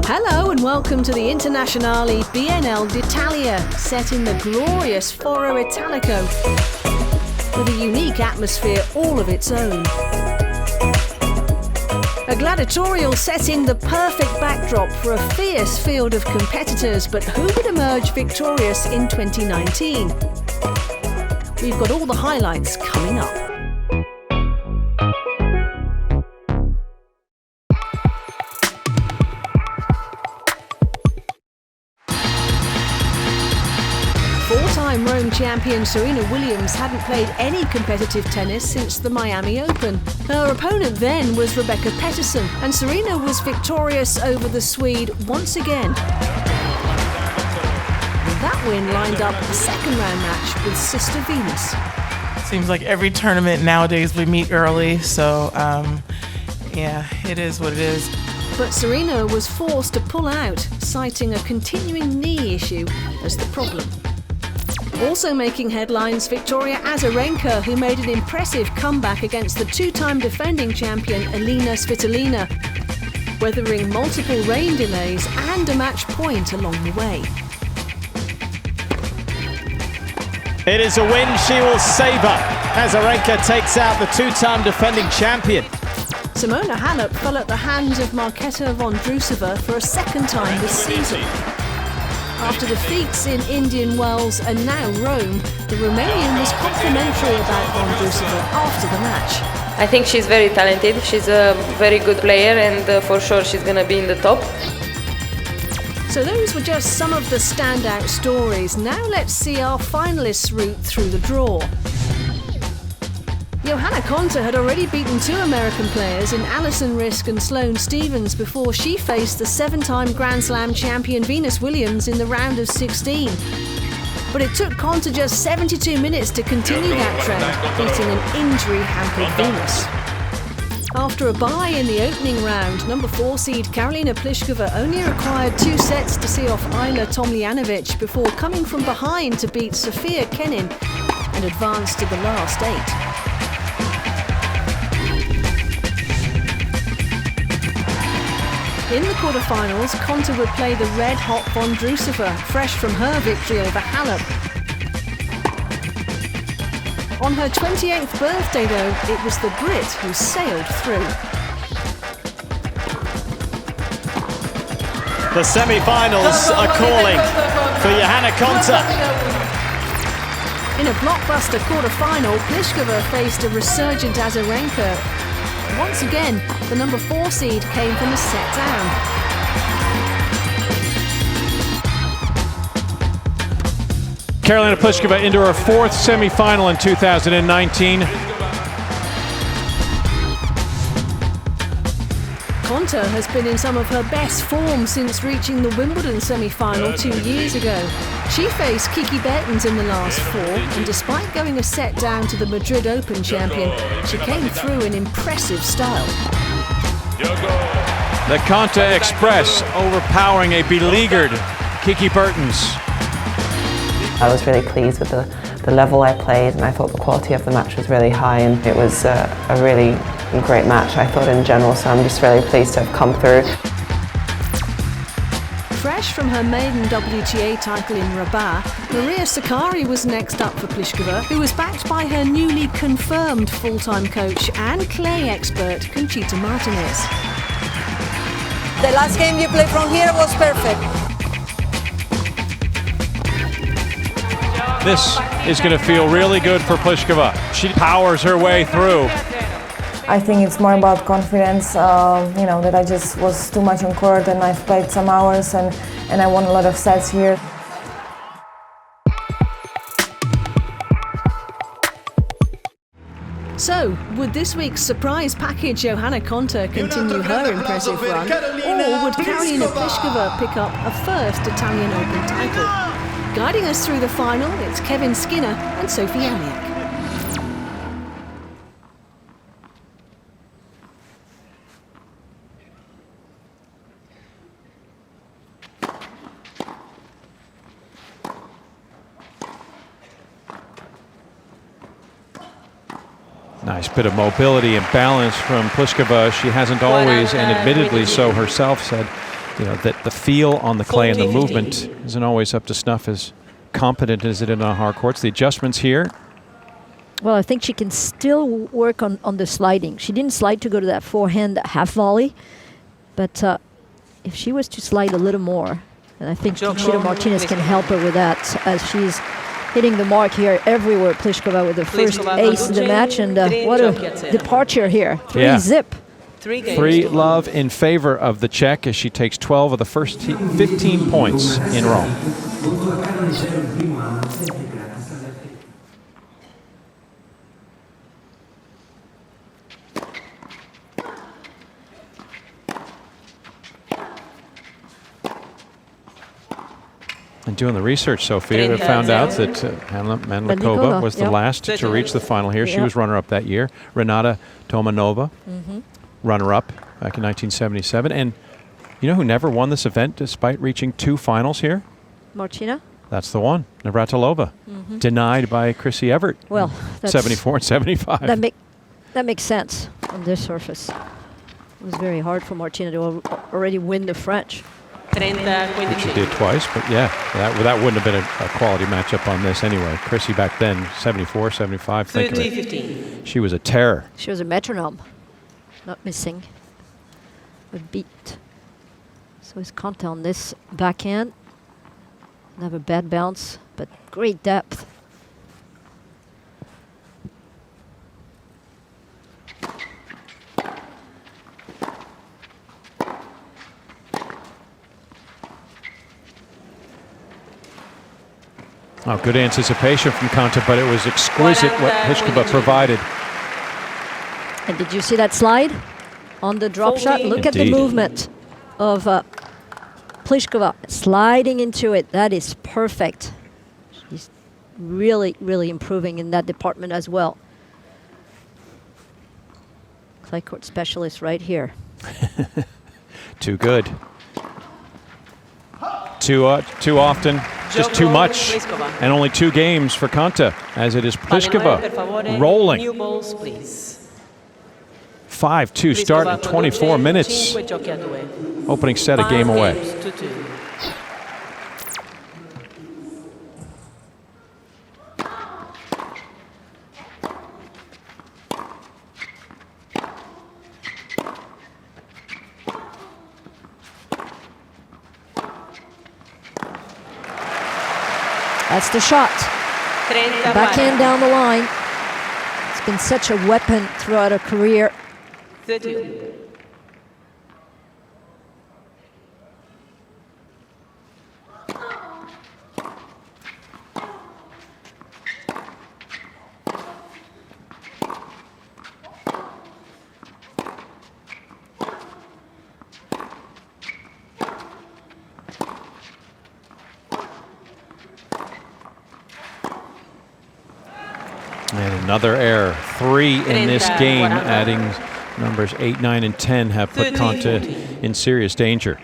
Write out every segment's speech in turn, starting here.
Hello and welcome to the Internazionale Biennale d'Italia, set in the glorious Foro Italico, with a unique atmosphere all of its own. A gladiatorial setting the perfect backdrop for a fierce field of competitors, but who would emerge victorious in 2019? We've got all the highlights coming up. Four-time Rome champion Serena Williams hadn't played any competitive tennis since the Miami Open. Her opponent then was Rebecca Pettersson, and Serena was victorious over the Swede once again. That win lined up a second-round match with Sister Venus. Seems like every tournament nowadays we meet early, so yeah, it is what it is. But Serena was forced to pull out, citing a continuing knee issue as the problem. Also making headlines, Victoria Azarenka, who made an impressive comeback against the two-time defending champion Elina Svitolina, weathering multiple rain delays and a match point along the way. It is a win she will savour. Azarenka takes out the two-time defending champion. Simona Halep fell at the hands of Marketa Vondrousova for a second time this season. After defeats in Indian Wells and now Rome, the Romanian was complimentary about Vondrousova after the match. I think she's very talented, she's a very good player, and for sure she's going to be in the top. So those were just some of the standout stories. Now let's see our finalists' route through the draw. Johanna Konta had already beaten two American players in Alison Riske and Sloane Stephens before she faced the seven-time Grand Slam champion Venus Williams in the round of 16. But it took Konta just 72 minutes to continue that trend, beating an injury-hampered Venus. After a bye in the opening round, number 4 seed Karolina Pliskova only required 2 sets to see off Ayla Tomljanovic before coming from behind to beat Sofia Kenin and advance to the last 8. In the quarterfinals, Konta would play the red-hot Vondrousova, fresh from her victory over Halep. On her 28th birthday, though, it was the Brit who sailed through. The semi-finals are calling for Johanna Konta. In a blockbuster quarter-final, Pliskova faced a resurgent Azarenka. Once again, the number 4 seed came from a set down. Karolina Pliskova into her 4th semi-final in 2019. Konta has been in some of her best form since reaching the Wimbledon semi-final 2 years ago. She faced Kiki Bertens in the last 4, and despite going a set down to the Madrid Open champion, she came through in impressive style. The Konta Express overpowering a beleaguered Kiki Bertens. I was really pleased with the level I played, and I thought the quality of the match was really high, and it was a really great match, I thought, in general, so I'm just really pleased to have come through. Fresh from her maiden WTA title in Rabat, Maria Sakkari was next up for Pliskova, who was backed by her newly confirmed full-time coach and clay expert Conchita Martinez. The last game you played from here was perfect. This is going to feel really good for Pliskova. She powers her way through. I think it's more about confidence, that I just was too much on court, and I've played some hours and I won a lot of sets here. So, would this week's surprise package Johanna Konta continue her impressive run, or would Karolina Pliskova pick up a first Italian Open title? Guiding us through the final, it's Kevin Skinner and Sophie Amiak. Nice bit of mobility and balance from Pliskova. She hasn't always, and admittedly so herself said, that the feel on the clay and the movement isn't always up to snuff, as competent as it is on hard courts. The adjustments here. Well, I think she can still work on the sliding. She didn't slide to go to that forehand half volley, but if she was to slide a little more, and I think Conchita Martinez can help her with that, as she's hitting the mark here everywhere. Pliskova with the first ace of the match, and what a departure here. 3-zip. 3-love in favor of the Czech, as she takes 12 of the first 15 points in Rome. And doing the research, Sophia, I found out that Hanna Mandlikova was the last to reach the final here. She was runner-up that year. Renata Tomanova, runner-up back in 1977. And you know who never won this event despite reaching 2 finals here? Martina? That's the one, Navratilova. Denied by Chrissy Evert. Well, that's 74 and 75. That makes sense on this surface. It was very hard for Martina to already win the French. Which she did twice, but yeah, that wouldn't have been a quality matchup on this anyway. Chrissy back then, 74, 75. Think of it. She was a terror. She was a metronome, not missing a beat. So it's Conte on this backhand. Have a bad bounce, but great depth. Oh, good anticipation from Conte, but it was exquisite what Pliskova provided. And did you see that slide on the drop shot? Look at the movement of Pliskova sliding into it. That is perfect. She's really, really improving in that department as well. Clay court specialist right here. Too good. Too often. Just too much, and only 2 games for Conte, as it is Pliskova rolling. 5-2 start in 24 minutes. Opening set, a game away. That's the shot. Backhand down the line. It's been such a weapon throughout her career. And another error. 3 in this game, adding numbers 8, 9, and 10 have put Conte in serious danger.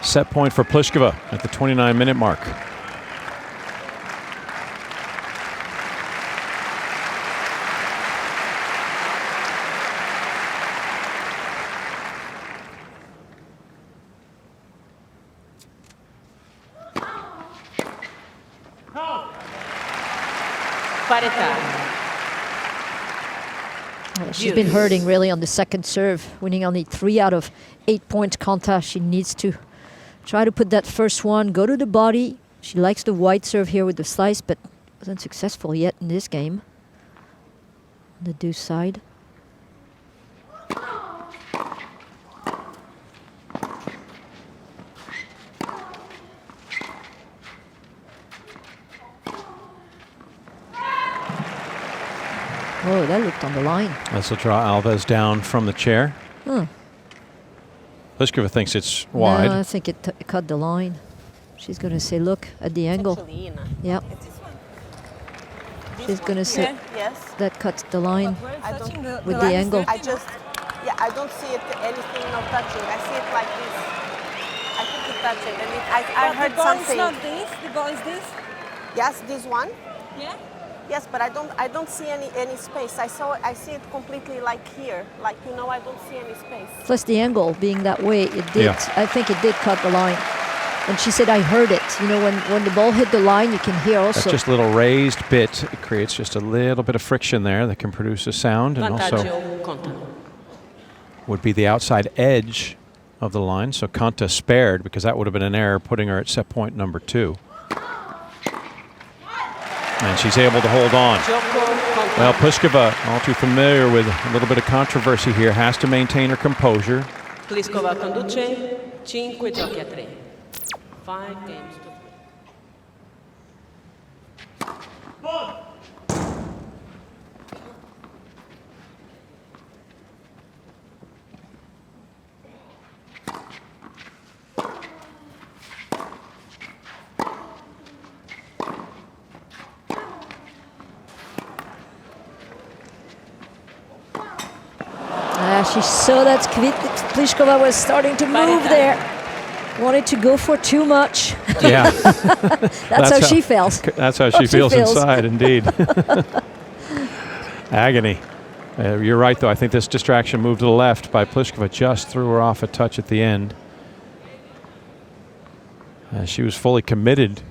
Set point for Pliskova at the 29-minute mark. Well, she's been hurting really on the second serve, winning only 3 out of 8 points. Conta, she needs to try to put that first one, go to the body. She likes the wide serve here with the slice, but wasn't successful yet in this game. On the deuce side. Oh, that looked on the line. This will draw Alves down from the chair. Pliskova thinks it's wide. No, I think it cut the line. She's going to say, look at the angle. Yeah. She's going to say that cuts the line with the angle. I don't see it anything not touching. I see it like this. I think it's touching. And I heard something. The ball is not this? The ball is this? Yes, this one. Yeah? Yes, but I don't see any space. I see it completely like here. Like, you know, I don't see any space. Plus the angle being that way, it did. Yeah. I think it did cut the line. And she said, I heard it. You know, when the ball hit the line, you can hear also. That's just a little raised bit. It creates just a little bit of friction there that can produce a sound, and also would be the outside edge of the line. So Konta spared, because that would have been an error, putting her at set point number 2. And she's able to hold on. Well, Pliskova, all too familiar with a little bit of controversy here, has to maintain her composure. Pliskova conduce 5 giochi a 3. 5 games to 3. She saw that Pliskova was starting to move there. Wanted to go for too much. Yeah. that's how she feels. That's how she feels inside, indeed. Agony. You're right, though. I think this distraction moved to the left by Pliskova. Just threw her off a touch at the end. She was fully committed,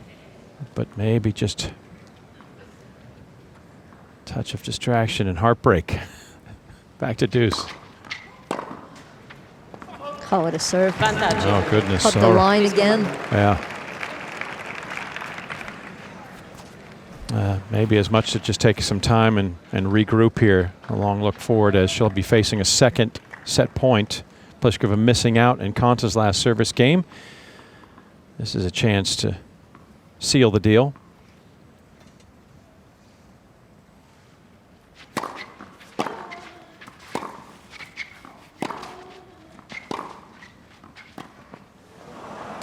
but maybe just a touch of distraction and heartbreak. Back to deuce. Oh, what a serve. Oh, goodness. Cut the line again. Yeah. Maybe as much to just take some time and regroup here. A long look forward as she'll be facing a second set point. Pliskova missing out in Konta's last service game. This is a chance to seal the deal.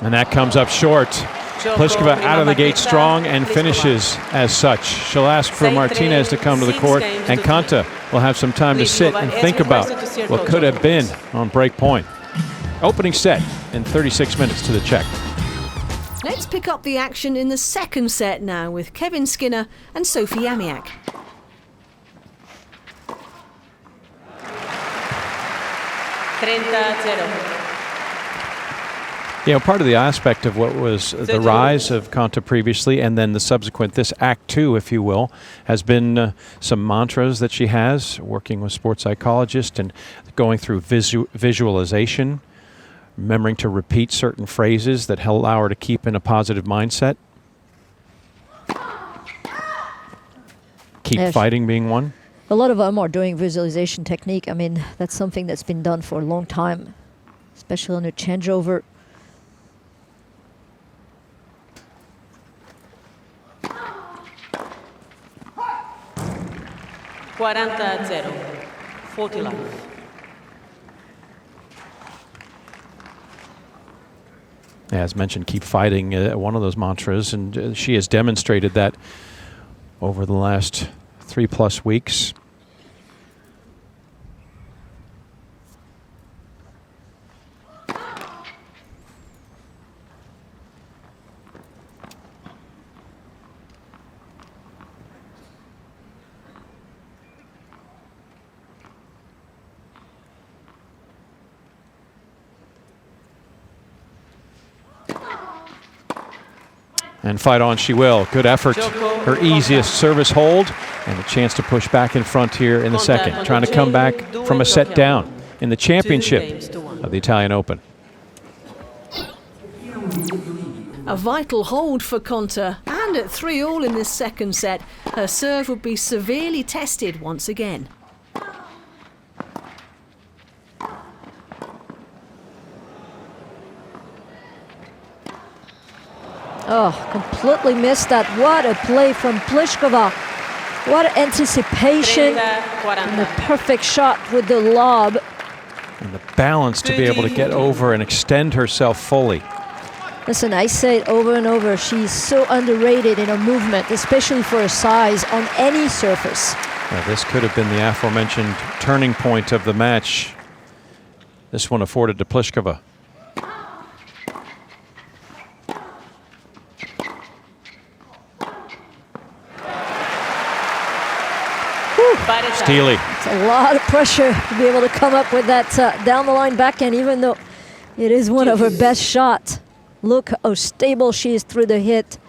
And that comes up short. Pliskova out of the gate strong and finishes as such. She'll ask for Martinez to come to the court, and Konta will have some time to sit and think about what could have been on break point. Opening set in 36 minutes to the Czech. Let's pick up the action in the second set now with Kevin Skinner and Sophie Amiak. You know, part of the aspect of what was the rise of Konta previously and then the subsequent, this Act 2, if you will, has been some mantras that she has, working with sports psychologists and going through visualization, remembering to repeat certain phrases that allow her to keep in a positive mindset. Keep fighting being one. A lot of them are doing visualization technique. I mean, that's something that's been done for a long time, especially in a changeover. As mentioned, keep fighting, one of those mantras, and she has demonstrated that over the last 3+ weeks. And fight on she will. Good effort. Her easiest service hold and a chance to push back in front here in the second. Trying to come back from a set down in the championship of the Italian Open. A vital hold for Konta, and at 3-all in this second set, her serve would be severely tested once again. Oh, completely missed that. What a play from Pliskova. What anticipation. And the perfect shot with the lob. And the balance to be able to get over and extend herself fully. Listen, I say it over and over. She's so underrated in her movement, especially for her size, on any surface. Now, this could have been the aforementioned turning point of the match. This one afforded to Pliskova. Steely. It's a lot of pressure to be able to come up with that down the line backhand, even though it is one of her best shots. Look how stable she is through the hit.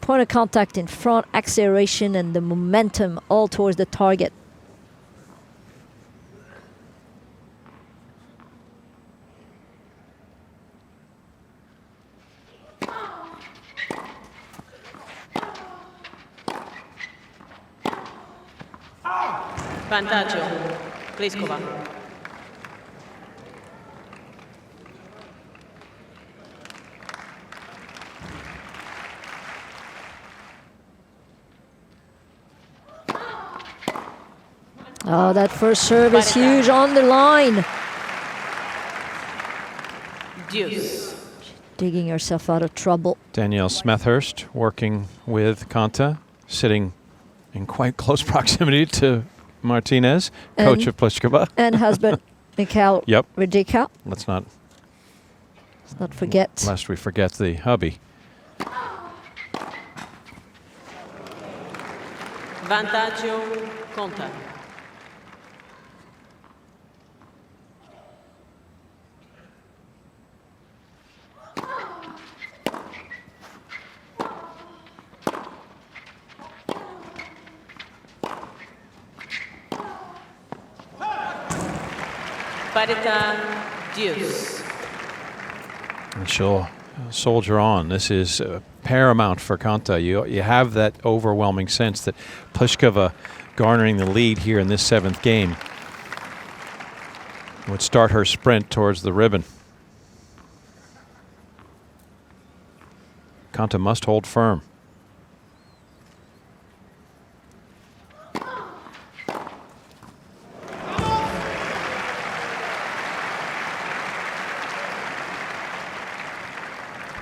Point of contact in front, acceleration, and the momentum all towards the target. Vantaggio, Pliskova. Oh, that first serve is huge on the line. Deuce. Digging herself out of trouble. Danielle Smethurst working with Konta, sitting in quite close proximity to Martinez, coach of Pliskova. And husband, Mikhail Yep. Radika. Let's not forget. Lest we forget the hubby. Vantaggio, Konta. Parità, deuce. And she'll soldier on. This is paramount for Konta. You have that overwhelming sense that Pliskova garnering the lead here in this 7th game would start her sprint towards the ribbon. Konta must hold firm.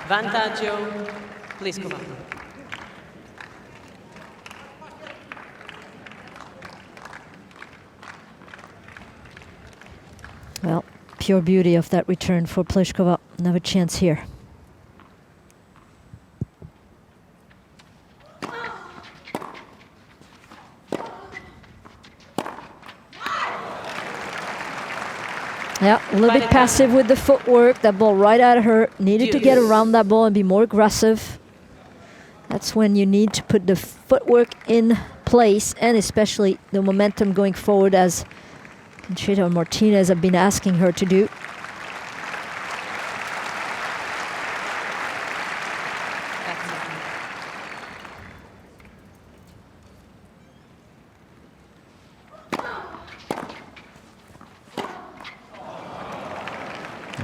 Vantaggio, Pliskova. Well, pure beauty of that return for Pliskova. Another chance here. Yeah, a little bit passive with the footwork. That ball right at her. Needed to get around that ball and be more aggressive. That's when you need to put the footwork in place, and especially the momentum going forward, as Conchita and Martinez have been asking her to do.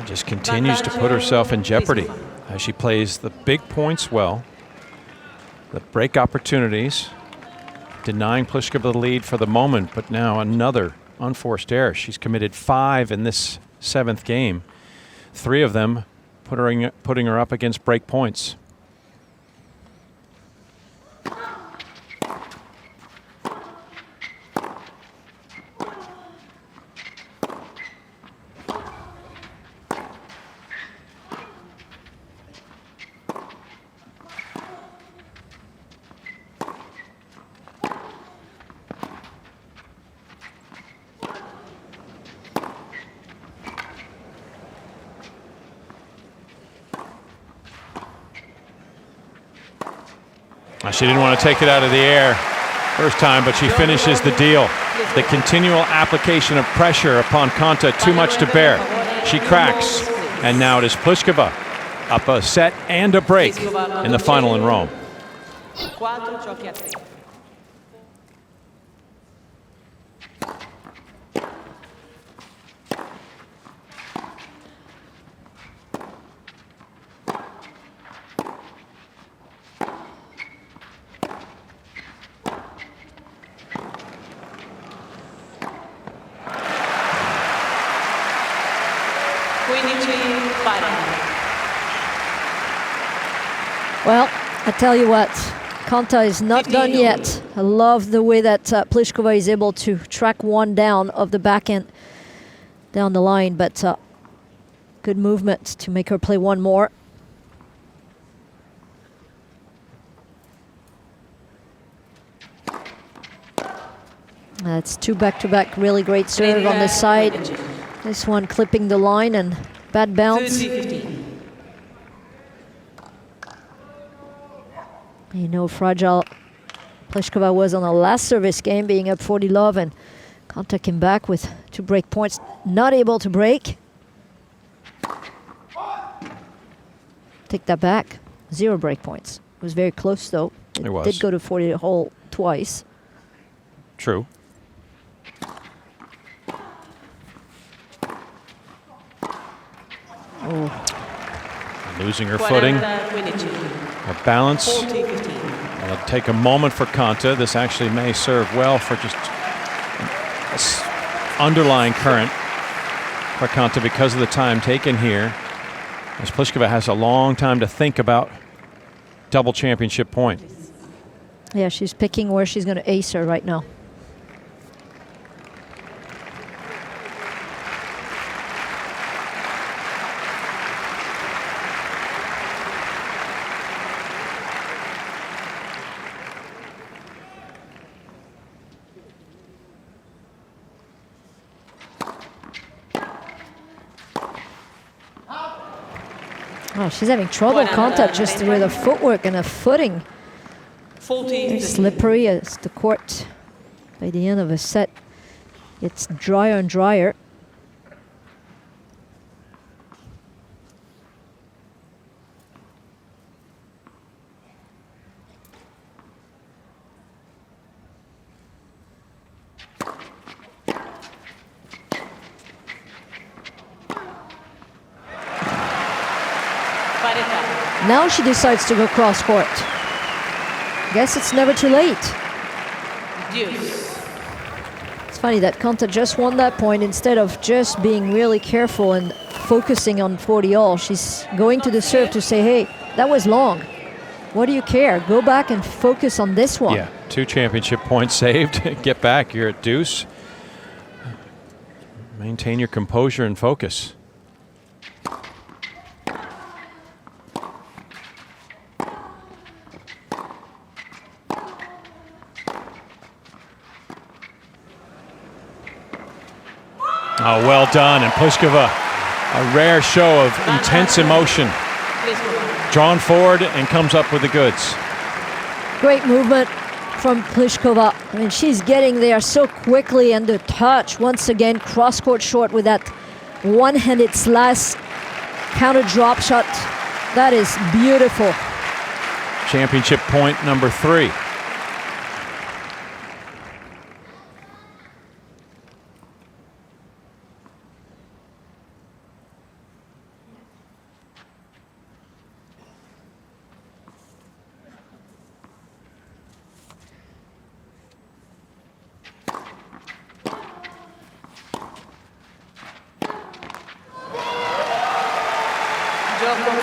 Just continues to put herself in jeopardy as she plays the big points well, the break opportunities, denying Pliskova the lead for the moment, but now another unforced error. She's committed 5 in this 7th game, 3 of them putting her up against break points. She didn't want to take it out of the air first time, but she finishes the deal. The continual application of pressure upon Konta, too much to bear. She cracks, and now it is Pliskova up a set and a break in the final in Rome. 15-5. Well, I tell you what, Konta is not done yet. I love the way that Pliskova is able to track one down of the backhand down the line, but good movement to make her play one more. That's 2 back-to-back really great serve on this side. This one clipping the line and bad bounce. You know, fragile Pliskova was on the last service game, being up 40-love, and Konta came back with 2 break points, not able to break. Take that back, 0 break points. It was very close though. It was. Did go to 40 hole twice. True. Oh. Losing her footing. Her balance. It'll take a moment for Konta. This actually may serve well for just underlying current for Konta because of the time taken here. As Pliskova has a long time to think about double championship point. Yeah, she's picking where she's going to ace her right now. Oh, she's having trouble, Konta, just with her footwork and her footing. Very slippery as the court, by the end of a set, it's drier and drier. Now she decides to go cross court. Guess it's never too late. It's funny that Konta just won that point instead of just being really careful and focusing on 40 all. She's going to the serve to say, hey, that was long. What do you care? Go back and focus on this one. Yeah, 2 championship points saved. Get back, you're at deuce. Maintain your composure and focus. Oh, well done. And Pliskova, a rare show of intense emotion. Drawn forward and comes up with the goods. Great movement from Pliskova. I mean, she's getting there so quickly, and the touch, once again, cross-court short with that one-handed slice, counter drop shot. That is beautiful. Championship point number 3.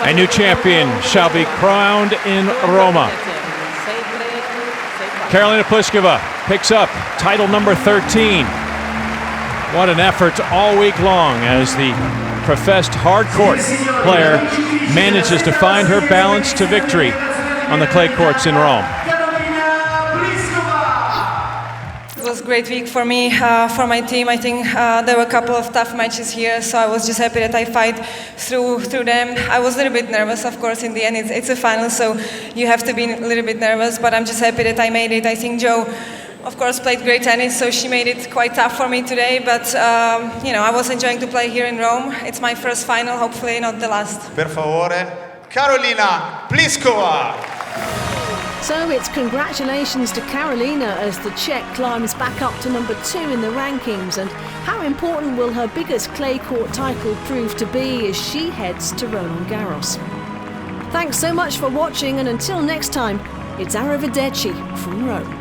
A new champion shall be crowned in Roma. Karolina Pliskova picks up title number 13. What an effort all week long as the professed hard-court player manages to find her balance to victory on the clay courts in Rome. It was a great week for me, for my team. I think there were a couple of tough matches here, so I was just happy that I fight through them. I was a little bit nervous, of course. In the end, it's a final, so you have to be a little bit nervous, but I'm just happy that I made it. I think Jo, of course, played great tennis, so she made it quite tough for me today, but you know, I was enjoying to play here in Rome. It's my first final, hopefully not the last. Per favore, Karolina Pliskova. So it's congratulations to Karolina as the Czech climbs back up to number 2 in the rankings. And how important will her biggest clay court title prove to be as she heads to Roland Garros? Thanks so much for watching, and until next time, it's Arrivederci from Rome.